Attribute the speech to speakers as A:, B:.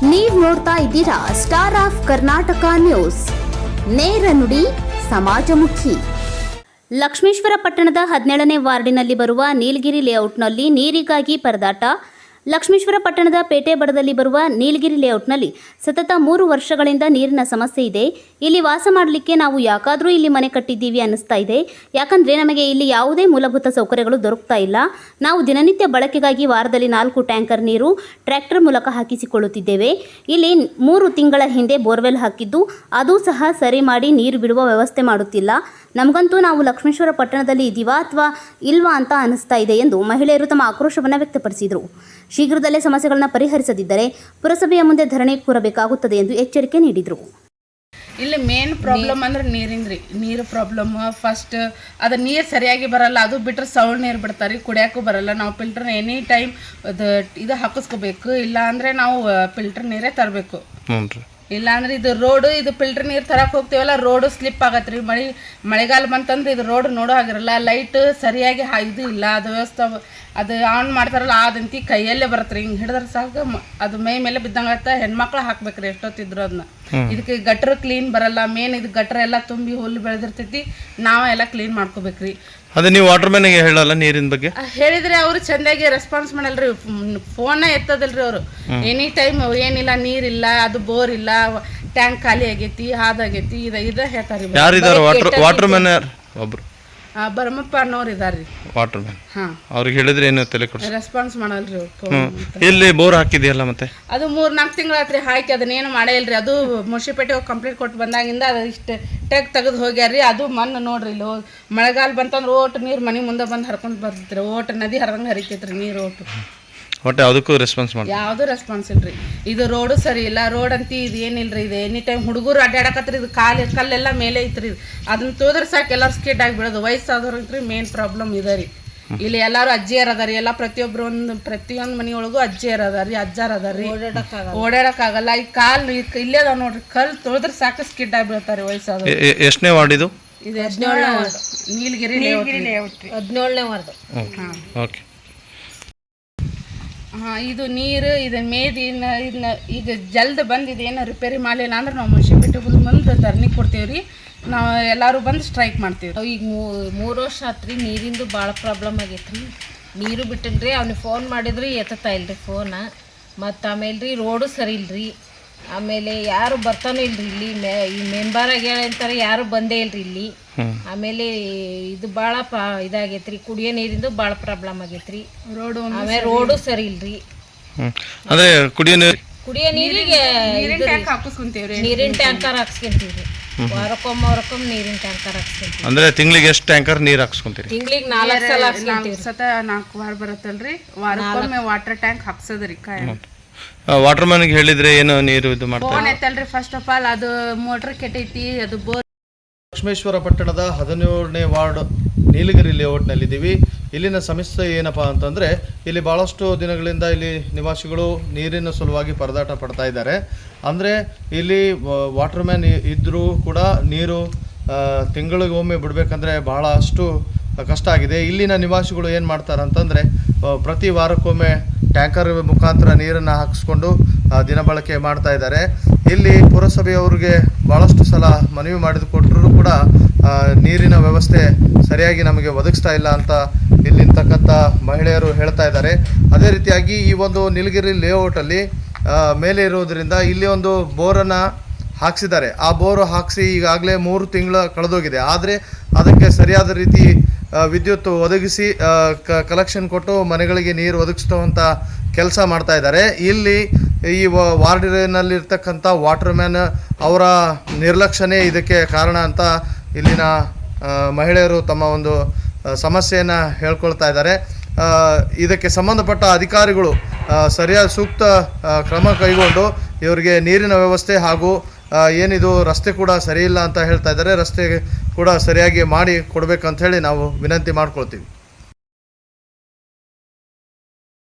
A: ನೀವು ನೋಡ್ತಾ ಇದ್ದೀರಾ ಸ್ಟಾರ್ ಆಫ್ ಕರ್ನಾಟಕ ನ್ಯೂಸ್, ನೇರ ನುಡಿ ಸಮಾಜಮುಖಿ. ಲಕ್ಷ್ಮೇಶ್ವರ ಪಟ್ಟಣದ 17ನೇ ವಾರ್ಡಿನಲ್ಲಿ ಬರುವ ನೀಲಗಿರಿ ಲೇಔಟ್ನಲ್ಲಿ ನೀರಿಗಾಗಿ ಪರದಾಟ. ಲಕ್ಷ್ಮೇಶ್ವರ ಪಟ್ಟಣದ ಪೇಟೆ ಬಡದಲ್ಲಿ ಬರುವ ನೀಲಗಿರಿ ಲೇಔಟ್ನಲ್ಲಿ ಸತತ 3 ವರ್ಷಗಳಿಂದ ನೀರಿನ ಸಮಸ್ಯೆ ಇದೆ. ಇಲ್ಲಿ ವಾಸ ಮಾಡಲಿಕ್ಕೆ ನಾವು ಯಾಕಾದರೂ ಇಲ್ಲಿ ಮನೆ ಕಟ್ಟಿದ್ದೀವಿ ಅನ್ನಿಸ್ತಾ ಇದೆ. ಯಾಕಂದರೆ ನಮಗೆ ಇಲ್ಲಿ ಯಾವುದೇ ಮೂಲಭೂತ ಸೌಕರ್ಯಗಳು ದೊರಕ್ತಾ ಇಲ್ಲ. ನಾವು ದಿನನಿತ್ಯ ಬಳಕೆಗಾಗಿ ವಾರದಲ್ಲಿ 4 ಟ್ಯಾಂಕರ್ ನೀರು ಟ್ರ್ಯಾಕ್ಟರ್ ಮೂಲಕ ಹಾಕಿಸಿಕೊಳ್ಳುತ್ತಿದ್ದೇವೆ. ಇಲ್ಲಿ 3 ತಿಂಗಳ ಹಿಂದೆ ಬೋರ್ವೆಲ್ ಹಾಕಿದ್ದು ಅದು ಸಹ ಸರಿ ಮಾಡಿ ನೀರು ಬಿಡುವ ವ್ಯವಸ್ಥೆ ಮಾಡುತ್ತಿಲ್ಲ. ನಮಗಂತೂ ನಾವು ಲಕ್ಷ್ಮೇಶ್ವರ ಪಟ್ಟಣದಲ್ಲಿ ಇದ್ದೀವಾ ಅಥವಾ ಇಲ್ವಾ ಅಂತ ಅನಿಸ್ತಾ ಇದೆ ಎಂದು ಮಹಿಳೆಯರು ತಮ್ಮ ಆಕ್ರೋಶವನ್ನು ವ್ಯಕ್ತಪಡಿಸಿದರು. ಶೀಘ್ರದಲ್ಲೇ ಸಮಸ್ಯೆಗಳನ್ನು ಪರಿಹರಿಸದಿದ್ದರೆ ಪುರಸಭೆಯ ಮುಂದೆ ಧರಣಿ ಕೂರಬೇಕಾಗುತ್ತದೆ ಎಂದು ಎಚ್ಚರಿಕೆ ನೀಡಿದರು.
B: ಇಲ್ಲಿ ಮೇನ್ ಪ್ರಾಬ್ಲಮ್ ಅಂದ್ರೆ ನೀರಿಂದ್ರಿ, ನೀರು ಪ್ರಾಬ್ಲಮ್. ಫಸ್ಟ್ ಅದು ನೀರು ಸರಿಯಾಗಿ ಬರಲ್ಲ, ಅದು ಬಿಟ್ಟರೆ ಸೌಳ್ ನೀರು ಬಿಡ್ತಾರೆ, ಕುಡಿಯೋಕ್ಕೂ ಬರಲ್ಲ. ನಾವು ಫಿಲ್ಟರ್ ಎನಿ ಟೈಮ್ ಇದು ಹಾಕಿಸ್ಕೋಬೇಕು, ಇಲ್ಲ ಅಂದರೆ ನಾವು ಫಿಲ್ಟರ್ ನೀರೇ ತರಬೇಕು. ಇಲ್ಲಾಂದ್ರೆ ಇದು ರೋಡು, ಇದು ಫಿಲ್ಟರ್ ನೀರು ತರಕ್ಕೆ ಹೋಗ್ತೀವಲ್ಲ, ರೋಡು ಸ್ಲಿಪ್ ಆಗತ್ತೆ ರೀ. ಮಳೆಗಾಲ ಬಂತಂದ್ರೆ ಇದು ರೋಡ್ ನೋಡೋ ಆಗಿರಲ್ಲ. ಲೈಟ್ ಸರಿಯಾಗಿ ಇದು ಇಲ್ಲ, ಅದು ವ್ಯವಸ್ಥೆ ಅದು ಆನ್ ಮಾಡ್ತಾರಲ್ಲ ಅದಂತಿ ಕೈಯಲ್ಲೇ ಬರುತ್ತೆ ರೀ. ಹಿಂಗೆ ಹಿಡಿದ್ರೆ ಸಾಕು ಅದು ಮೈ ಮೇಲೆ ಬಿದ್ದಂಗೆ ಆಗುತ್ತೆ. ಹೆಣ್ಮಕ್ಳು ಹಾಕ್ಬೇಕ್ರಿ ಎಷ್ಟೊತ್ತಿದ್ರು ಅದನ್ನ. ಇದಕ್ಕೆ ಗಟ್ರ ಕ್ಲೀನ್ ಬರಲ್ಲ. ಮೇನ್ ಇದು ಗಟ್ರ ಎಲ್ಲ ತುಂಬಿ ಹುಲ್ಲು ಬೆಳೆದಿರ್ತೈತಿ, ನಾವೆಲ್ಲ ಕ್ಲೀನ್ ಮಾಡ್ಕೋಬೇಕ್ರಿ.
C: ಅದೇ ನೀವು ವಾಟರ್ ಮ್ಯಾನಿಗೆ ಹೇಳಲ್ಲ ನೀರಿನ ಬಗ್ಗೆ? ಹೇಳಿದ್ರೆ
B: ಅವರು ಚಂದಾಗಿ ರೆಸ್ಪಾನ್ಸ್ ಮಾಡಲ್ರಿ, ಫೋನ ಎತ್ತದಲ್ರಿ ಅವರು. ಎನಿ ಟೈಮ್ ಏನಿಲ್ಲ, ನೀರಿಲ್ಲ, ಅದು ಬೋರ್ ಇಲ್ಲ, ಟ್ಯಾಂಕ್ ಖಾಲಿ ಆಗೈತಿ, ಹಾದಾಗೈತಿ, ಇದ ಹೇಳ್ತಾರೆ.
C: ಯಾರಿದ್ದಾರೆ ವಾಟರ್ ಮ್ಯಾನ್? ಒಬ್ರು
B: ಭರಮಪ್ಪ ಅನ್ನೋರು ಇದಾರ್ರಿ
C: ವಾಟರ್ ಮ್ಯಾನ್. ಅವ್ರಿಗೆ ಹೇಳಿದ್ರೆ ಏನು ತಲೆ ಕೊಡ್ಸಿ
B: ರೆಸ್ಪಾನ್ಸ್ ಮಾಡಲ್ರಿ.
C: ಇಲ್ಲಿ ಬೋರ್ ಹಾಕಿದೆಯಲ್ಲ ಮತ್ತೆ?
B: ಅದು 3-4 ತಿಂಗಳಾತ್ರಿ ಹಾಕಿ, ಅದನ್ನೇನು ಮಾಡೇ ಇಲ್ರಿ. ಅದು ಮುನ್ಸಿಪೇಟೆ ಕಂಪ್ಲೀಟ್ ಕೊಟ್ಟು ಬಂದಾಗಿಂದ ಅದು ಇಷ್ಟು ಟೆಕ್ ತೆಗೆದು ಹೋಗ್ಯಾರ್ರಿ. ಅದು ಮಣ್ಣು ನೋಡ್ರಿ, ಇಲ್ಲಿ ಮಳೆಗಾಲ ಬಂತಂದ್ರೆ ಓಟ್ ನೀರು ಮನೆ ಮುಂದೆ ಬಂದು ಹರ್ಕೊಂಡು ಬರ್ತೈತ್ರಿ. ಓಟ್ ನದಿ ಹರಿದಂಗೆ ಹರಿತೈತ್ರಿ ನೀರು.
C: ಒಟ್ಟು ಯಾವುದಕ್ಕೂ ರೆಸ್ಪಾನ್ಸ್ ಮಾಡಿ
B: ಯಾವುದೂ ರೆಸ್ಪಾನ್ಸ್ ಇಲ್ರಿ. ಇದು ರೋಡು ಸರಿ ಇಲ್ಲ, ರೋಡ್ ಅಂತ ಇದು ಏನಿಲ್ರಿ. ಇದು ಎನಿ ಟೈಮ್ ಹುಡುಗರು ಅಡ್ಡಾಡಕತ್ರಿ. ಇದು ಕಲ್ಲೆಲ್ಲ ಮೇಲೆ ಐತ್ರಿ. ಅದನ್ನ ತೋದ್ರೆ ಸಾಕು ಎಲ್ಲರೂ ಸ್ಕಿಡ್ ಆಗಿ ಬಿಡೋದು. ವಯಸ್ಸಾದವ್ರಿಗೆ ಮೇನ್ ಪ್ರಾಬ್ಲಮ್ ಇದೆ ರೀ. ಇಲ್ಲಿ ಎಲ್ಲರೂ ಅಜ್ಜಿಯರ್ ಅದಾರಿ, ಎಲ್ಲ ಪ್ರತಿಯೊಂದು ಮನೆಯೊಳಗೂ ಅಜ್ಜಿಯರ್ ಅದಾರಿ, ಅಜ್ಜಾರ್ ಅದಾರಿ. ಓಡಾಡಕ್ಕಾಗಲ್ಲ. ಈ ಕಾಲ್ ಇಲ್ಲೇ ಅದಾವ ನೋಡ್ರಿ, ಕಲ್ ತೊಳೆದ್ರೆ ಸಾಕು ಸ್ಕಿಡ್ ಆಗಿ ಬೀಳ್ತಾರೆ ವಯಸ್ಸಾದವ್ರು.
C: ಎಷ್ಟನೇ ವಾರ್ಡ್ ಇದು?
B: ಇದು 17ನೇ ವಾರ್ಡ್, ನೀಲಗಿರಿ ಲೇಔಟ್. 17ನೇ ವಾರ್ಡ್.
C: ಓಕೆ.
B: ಇದು ನೀರು ಇದು ಇದನ್ನ ಈಗ ಜಲ್ದಿ ಬಂದು ಇದೇನು ರಿಪೇರಿ ಮಾಡಲಿಲ್ಲ ಅಂದ್ರೆ ನಾವು ಮುನ್ಸಿಪಾಲ್ಟಿ ಮುಂದೆ ಧರಣಿ ಕೊಡ್ತೀವಿ ರೀ. ನಾವು ಎಲ್ಲರೂ ಬಂದು ಸ್ಟ್ರೈಕ್ ಮಾಡ್ತೀವಿ.
D: ಈಗ 3 ವರ್ಷ ಆತ್ರಿ, ನೀರಿಂದು ಭಾಳ ಪ್ರಾಬ್ಲಮ್ ಆಗೈತೆ ರೀ. ನೀರು ಬಿಟ್ಟನ್ರಿ, ಅವ್ನಿಗೆ ಫೋನ್ ಮಾಡಿದ್ರಿ ಎತ್ತಾ ಇಲ್ರಿ ಫೋನ. ಮತ್ತು ಆಮೇಲೆ ರೀ ರೋಡು ಸರಿ ಇಲ್ರಿ. ಆಮೇಲೆ ಯಾರು ಬರ್ತಾನೂ ಇಲ್ರಿ ಇಲ್ಲಿ. ಈ ಮೆಂಬರಾಗಿ ಅಂತಾರೆ, ಯಾರು ಬಂದೇ ಇಲ್ರಿ ಇಲ್ಲಿ. ಆಮೇಲೆ ಇದು ಭಾಳ ಇದಾಗೈತ್ರಿ, ಕುಡಿಯೋ ನೀರಿಂದು ಭಾಳ ಪ್ರಾಬ್ಲಮ್ ಆಗೈತ್ರಿ. ಆಮೇಲೆ ರೋಡು ಸರಿ ಇಲ್ರಿ.
C: ಅದೇ ಕುಡಿಯೋ
D: ನೀರಿಗೆ
B: ಹಾಕಿಸ್ಕೊಂತೀವ್ರಿ,
D: ನೀರಿನ ಟ್ಯಾಂಕರ್ ಹಾಕ್ಸ್ಕೊಂತೀವ್ರಿ. ವಾರಕ್ಕೊಮ್ಮೆ ನೀರಿನ ಟ್ಯಾಂಕರ್ ಹಾಕ್ಸ್ಕೊಂತೀವಿ.
C: ಅಂದ್ರೆ ತಿಂಗಳಿಗೆ ಎಷ್ಟು ಟ್ಯಾಂಕರ್ ನೀರು ಹಾಕ್ಸ್ಕೊಂತೀರಿ?
D: ತಿಂಗಳಿಗೆ 4 ಸಲ ಹಾಕ್ಸ್ಕೊಂತೀವಿ.
B: 4 ವಾರ ಬರುತ್ತಲ್ರಿ, ವಾರಕ್ಕೊಮ್ಮೆ ವಾಟರ್ ಟ್ಯಾಂಕ್ ಹಾಕ್ಸೋದ್ರಿ.
C: ವಾಟರ್ ಮ್ಯಾನ್ಗೆ ಹೇಳಿದ್ರೆ ಏನು ನೀರು ಇದು ಮಾಡ್ತಾರೆ?
B: ಫೋನ್ ಎತ್ತಲ್ರಿ. ಫಸ್ಟ್ ಆಫ್ ಆಲ್ ಅದು ಮೋಟರ್ ಕೆಟ್ಟೈತಿ, ಅದು ಬೋರ್.
C: ಲಕ್ಷ್ಮೇಶ್ವರ ಪಟ್ಟಣದ 17ನೇ ವಾರ್ಡ್ ನೀಲಗಿರಿ ಲೇಔಟ್ನಲ್ಲಿದ್ದೀವಿ. ಇಲ್ಲಿನ ಸಮಸ್ಯೆ ಏನಪ್ಪ ಅಂತಂದರೆ, ಇಲ್ಲಿ ಭಾಳಷ್ಟು ದಿನಗಳಿಂದ ಇಲ್ಲಿ ನಿವಾಸಿಗಳು ನೀರಿನ ಸಲುವಾಗಿ ಪರದಾಟ ಪಡ್ತಾ ಇದ್ದಾರೆ. ಅಂದರೆ ಇಲ್ಲಿ ವಾಟರ್ ಮ್ಯಾನ್ ಇದ್ದರೂ ಕೂಡ ನೀರು ತಿಂಗಳಿಗೊಮ್ಮೆ ಬಿಡಬೇಕಂದ್ರೆ ಬಹಳಷ್ಟು ಕಷ್ಟ ಆಗಿದೆ. ಇಲ್ಲಿನ ನಿವಾಸಿಗಳು ಏನು ಮಾಡ್ತಾರೆ ಅಂತಂದರೆ, ಪ್ರತಿ ವಾರಕ್ಕೊಮ್ಮೆ ಟ್ಯಾಂಕರ್ ಮುಖಾಂತರ ನೀರನ್ನು ಹಾಕಿಸ್ಕೊಂಡು ದಿನಬಳಕೆ ಮಾಡ್ತಾ ಇದ್ದಾರೆ. ಇಲ್ಲಿ ಪುರಸಭೆಯವ್ರಿಗೆ ಭಾಳಷ್ಟು ಸಲ ಮನವಿ ಮಾಡಿಕೊಟ್ಟರೂ ಕೂಡ ನೀರಿನ ವ್ಯವಸ್ಥೆ ಸರಿಯಾಗಿ ನಮಗೆ ಒದಗಿಸ್ತಾ ಇಲ್ಲ ಅಂತ ಇಲ್ಲಿರ್ತಕ್ಕಂಥ ಮಹಿಳೆಯರು ಹೇಳ್ತಾ ಇದ್ದಾರೆ. ಅದೇ ರೀತಿಯಾಗಿ ಈ ಒಂದು ನೀಲಗಿರಿ ಲೇಔಟಲ್ಲಿ ಮೇಲೆ ಇರೋದರಿಂದ ಇಲ್ಲಿ ಒಂದು ಬೋರನ್ನು ಹಾಕ್ಸಿದ್ದಾರೆ. ಆ ಬೋರು ಹಾಕಿಸಿ ಈಗಾಗಲೇ 3 ತಿಂಗಳ ಕಳೆದೋಗಿದೆ. ಆದರೆ ಅದಕ್ಕೆ ಸರಿಯಾದ ರೀತಿ ವಿದ್ಯುತ್ ಒದಗಿಸಿ ಕಲೆಕ್ಷನ್ ಕೊಟ್ಟು ಮನೆಗಳಿಗೆ ನೀರು ಒದಗಿಸುವಂಥ ಕೆಲಸ ಮಾಡ್ತಾ ಇದ್ದಾರೆ. ಇಲ್ಲಿ ಈ ವಾರ್ಡಿನಲ್ಲಿರ್ತಕ್ಕಂಥ ವಾಟರ್ ಮ್ಯಾನ್ ಅವರ ನಿರ್ಲಕ್ಷ್ಯನೇ ಇದಕ್ಕೆ ಕಾರಣ ಅಂತ ಇಲ್ಲಿನ ಮಹಿಳೆಯರು ತಮ್ಮ ಒಂದು ಸಮಸ್ಯೆಯನ್ನು ಹೇಳ್ಕೊಳ್ತಾ ಇದ್ದಾರೆ. ಇದಕ್ಕೆ ಸಂಬಂಧಪಟ್ಟ ಅಧಿಕಾರಿಗಳು ಸರಿಯಾದ ಸೂಕ್ತ ಕ್ರಮ ಕೈಗೊಂಡು ಇವರಿಗೆ ನೀರಿನ ವ್ಯವಸ್ಥೆ ಹಾಗೂ ಏನಿದು ರಸ್ತೆ ಕೂಡ ಸರಿಯಿಲ್ಲ ಅಂತ ಹೇಳ್ತಾ ಇದ್ದಾರೆ, ರಸ್ತೆ ಕೂಡ ಸರಿಯಾಗಿ ಮಾಡಿ ಕೊಡಬೇಕಂತ ಹೇಳಿ ನಾವು ವಿನಂತಿ ಮಾಡ್ಕೊಳ್ತೀವಿ.